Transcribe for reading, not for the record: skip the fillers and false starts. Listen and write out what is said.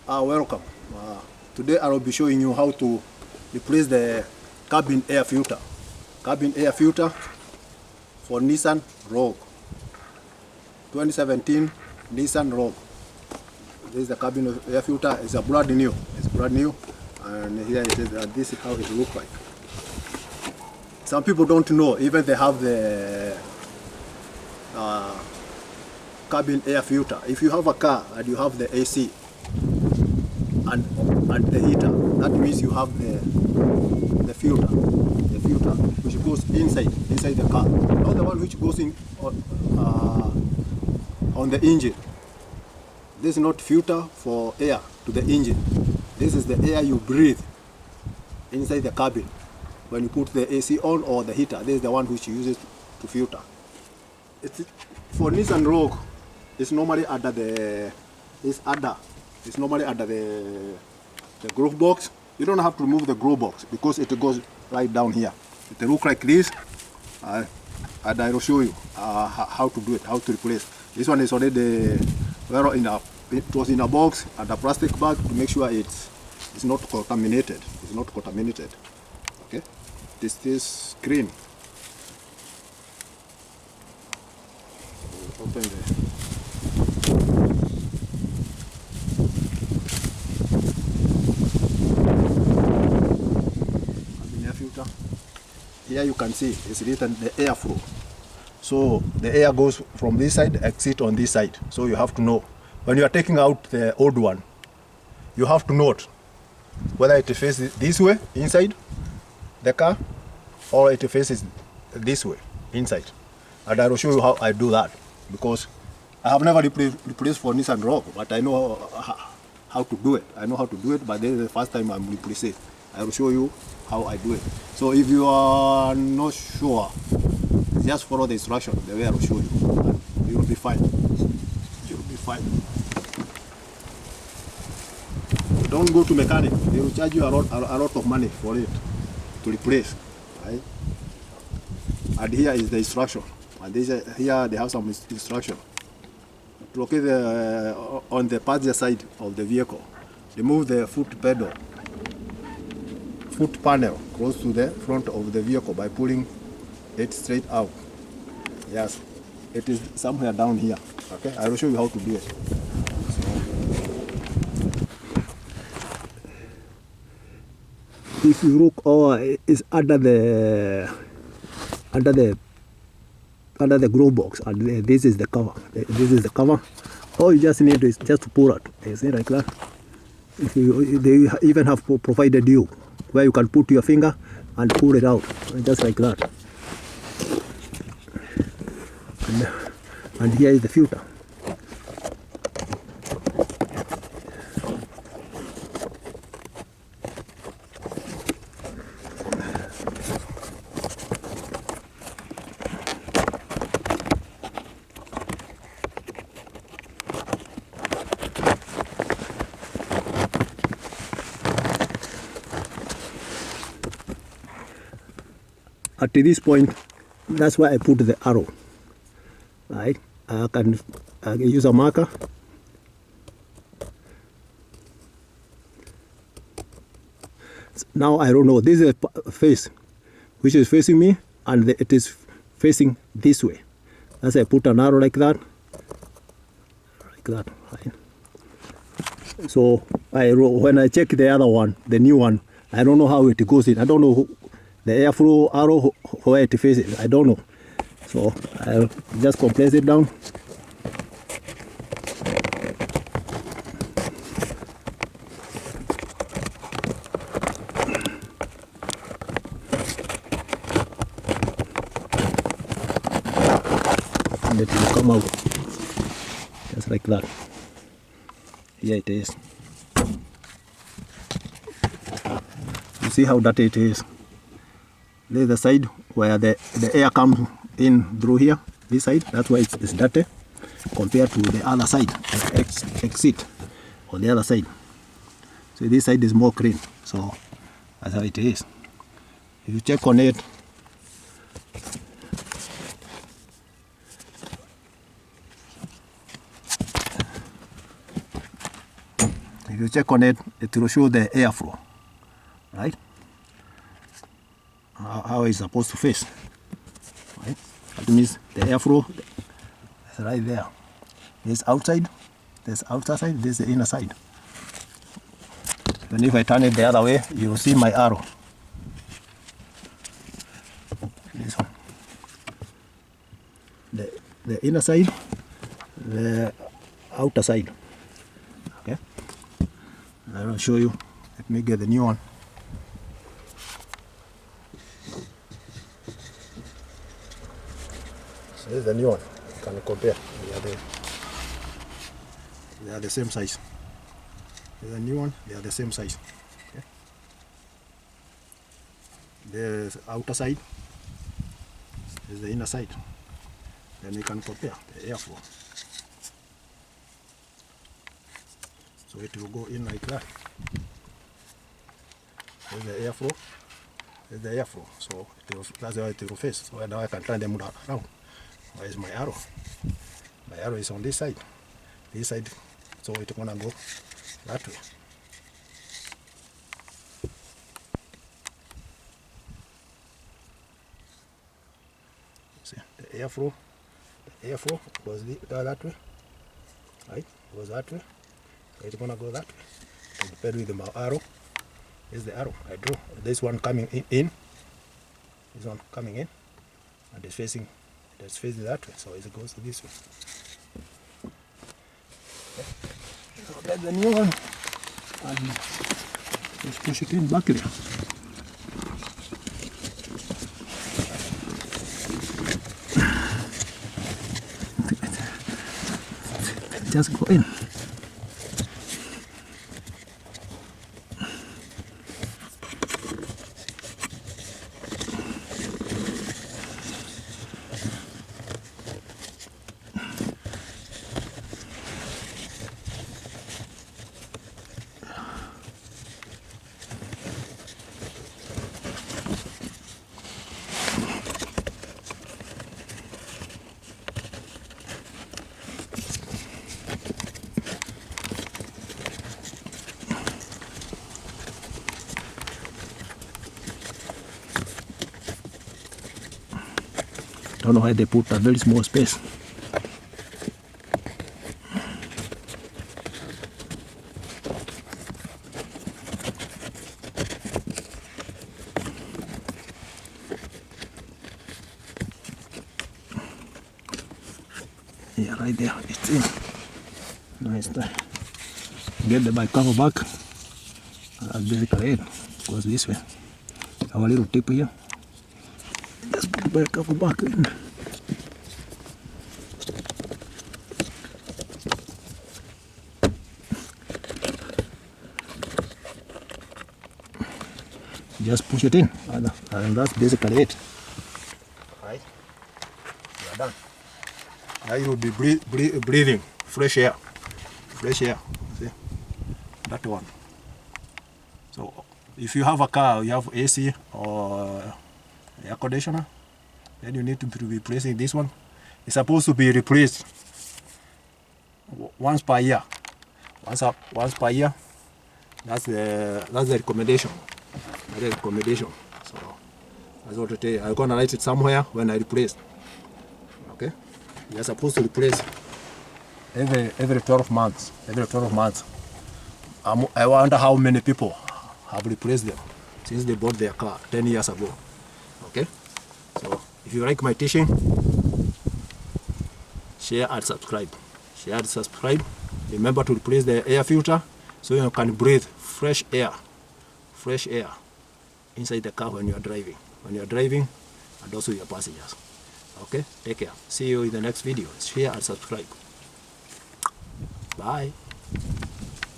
Welcome. Today I will be showing you how to replace the cabin air filter. Cabin air filter for Nissan ROGGUE. 2017 Nissan ROGGUE. This is the cabin air filter. It's a brand new. It's brand new. And here it is. This is how it looks like. Some people don't know. Even they have the cabin air filter. If you have a car and you have the AC and the heater, that means you have the filter which goes inside the car, not the one which goes in on the engine. This is not filter for air to the engine. This is the air you breathe inside the cabin when you put the AC on or the heater. This is the one which you use it to filter. It's for Nissan ROGGUE. It's normally under the glove box. You don't have to remove the glove box because it goes right down here. It looks like this, and I will show you how to do it, how to replace. This one is already it was in a box and a plastic bag to make sure it's not contaminated. It's not contaminated. Okay, this is screen. Open the filter. Here you can see it's written the airflow. So the air goes from this side, exit on this side. So you have to know when you are taking out the old one, you have to note whether it faces this way inside the car or it faces this way inside. And I will show you how I do that, because I have never replaced for Nissan ROGGUE, but I know how to do it. I know how to do it, but this is the first time I'm replacing. I will show you how I do it. So if you are not sure, just follow the instruction the way I will show you, and you will be fine. You will be fine. Don't go to mechanic. They will charge you a lot of money for it to replace. Right? And here is the instruction. And here they have some instruction. To locate on the passenger side of the vehicle, remove the foot panel close to the front of the vehicle by pulling it straight out. Yes, it is somewhere down here. Okay, I will show you how to do it. If you look, it's under the glove box, and this is the cover. This is the cover. All you just need is just to pull it. You see, like that. They even have provided you where you can put your finger and pull it out, just like that. And here is the filter. At this point, that's why I put the arrow. Right? I can use a marker. Now I don't know. This is a face which is facing me, and it is facing this way. As I put an arrow like that. Right? So when I check the other one, the new one, I don't know how it goes in. I don't know the airflow arrow where it faces. I don't know. So I'll just compress it down. And it will come out just like that. Here it is. You see how dirty it is. This is the side where the air comes in through here, this side. That's why it's dirty compared to the other side, exit on the other side. So this side is more clean. So that's how it is. If you check on it, If you check on it, it will show the airflow, right? How it's supposed to face, right? That means the airflow is right there. There's outside, there's outer side, there's the inner side. And if I turn it the other way, you will see my arrow. This one. The inner side, the outer side. Okay. I will show you. Let me get the new one. So this is the new one. You can compare. They are the same size. This is the new one. They are the same size. Okay. The outer side is the inner side. Then we can compare the airflow. So it will go in like that. There's the airflow. There's the airflow. So that's how it will face. So now I can turn them around. Where is my arrow? My arrow is on this side. This side. So it's gonna go that way. See the airflow. The airflow goes that way. Right? Goes that way. So it's gonna go that way. Compared with my arrow. This is the arrow I drew. This one coming in. This one coming in. And it's facing that way. So it goes this way. Okay. So that's the new one. And let's push it in back there. Just go in. I don't know why they put a very small space. Yeah, right there, it's in. Nice there. Get the bike cover back. That's basically it. Goes this way. Our little tip here. Just put the bike cover back in. Just push it in, and that's basically it. Right, you are done. Now you will be breathing fresh air. Fresh air, see, that one. So if you have a car, you have AC or air conditioner, then you need to be replacing this one. It's supposed to be replaced once per year. Once per year. That's the recommendation. That's the recommendation. So that's what I tell you. I'm gonna write it somewhere when I replace. Okay? You're supposed to replace every 12 months. Every 12 months. I wonder how many people have replaced them since they bought their car 10 years ago. Okay? So if you like my teaching, share and subscribe. Share and subscribe. Remember to replace the air filter so you can breathe fresh air inside the car when you are driving. When you are driving, and also your passengers. Okay? Take care. See you in the next video. Share and subscribe. Bye.